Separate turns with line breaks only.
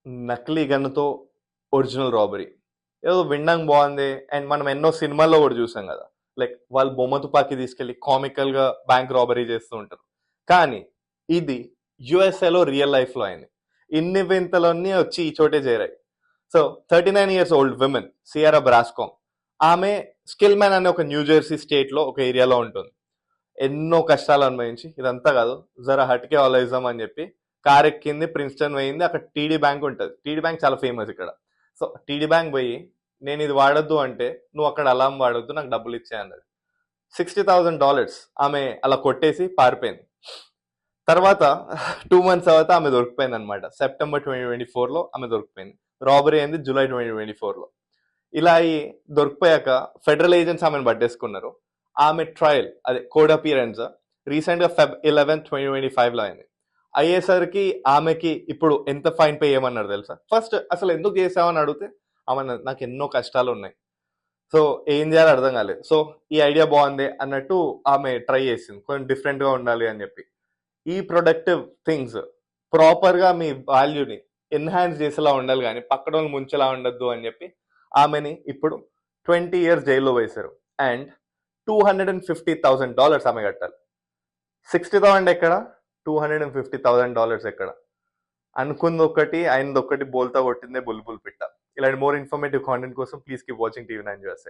నకిలీ గన్నుతో original robbery. ఏదో వినడానికి బాగుంది. అండ్ మనం ఎన్నో సినిమాల్లో కూడా చూసాం కదా, లైక్ వాళ్ళు బొమ్మ తుపాకీ తీసుకెళ్లి కామికల్ గా బ్యాంక్ రాబరీ చేస్తూ ఉంటారు. కానీ ఇది యుఎస్ఏలో రియల్ లైఫ్ లో అయింది. ఇన్ని వింతలన్నీ వచ్చి ఈ చోటే చేరాయి. So 39 years old women Ciara Brascom, ఆమె స్కిల్ మ్యాన్ అనే ఒక న్యూ జెర్సీ స్టేట్ లో ఒక ఏరియాలో ఉంటుంది. ఎన్నో కష్టాలు అనుభవించి ఇదంతా కాదు, జరా హట్కే ఆలోచిద్దాం అని చెప్పి కార్ ఎక్కింది, ప్రిన్స్టన్ పోయింది. అక్కడ టీడీ బ్యాంక్ ఉంటుంది. టీడీ బ్యాంక్ చాలా ఫేమస్ ఇక్కడ. సో టీడీ బ్యాంక్ పోయి, నేను ఇది వాడొద్దు అంటే నువ్వు అక్కడ అలాం వాడొద్దు, నాకు డబ్బులు ఇచ్చే అన్నది. $60,000 ఆమె అలా కొట్టేసి పారిపోయింది. తర్వాత 2 months తర్వాత ఆమె దొరికిపోయింది అనమాట. సెప్టెంబర్ 2024లో ఆమె దొరికిపోయింది. రాబరీ అయింది జూలై 2024లో. ఇలా అయి దొరికిపోయాక ఫెడరల్ ఏజెంట్స్ ఆమెను పట్టేసుకున్నారు. ఆమె ట్రయల్, అదే కోడ్ అపియరెన్స్, రీసెంట్ గా Feb 11, 2025లో అయింది. అయ్యేసరికి ఆమెకి ఇప్పుడు ఎంత ఫైన్ పే చేయమన్నారు తెలుసా? ఫస్ట్ అసలు ఎందుకు చేసామని అడిగితే ఆమె నాకు ఎన్నో కష్టాలు ఉన్నాయి, సో ఏం చేయాలో అర్థం కాలేదు. సో ఈ ఐడియా బాగుంది అన్నట్టు ఆమె ట్రై చేసింది, కొంచెం డిఫరెంట్ గా ఉండాలి అని చెప్పి. ఈ ప్రొడక్టివ్ థింగ్స్ ప్రాపర్ గా మీ వాల్యూని ఎన్హాన్స్ చేసేలా ఉండాలి, కానీ పక్కన వాళ్ళు ముంచేలా ఉండద్దు అని చెప్పి ఆమెని ఇప్పుడు 20 years జైల్లో వేశారు. అండ్ $250,000 ఆమె కట్టాలి. 60,000 ఎక్కడ, $250,000 ఎక్కడ? అనుకుంది ఒకటి, అయింది ఒకటి, బోల్తా కొట్టిందే బుల్బుల్ పిట్ట. ఇలాంటి మోర్ ఇన్ఫర్మేటివ్ కాంటెంట్ కోసం please keep watching TV9 USA.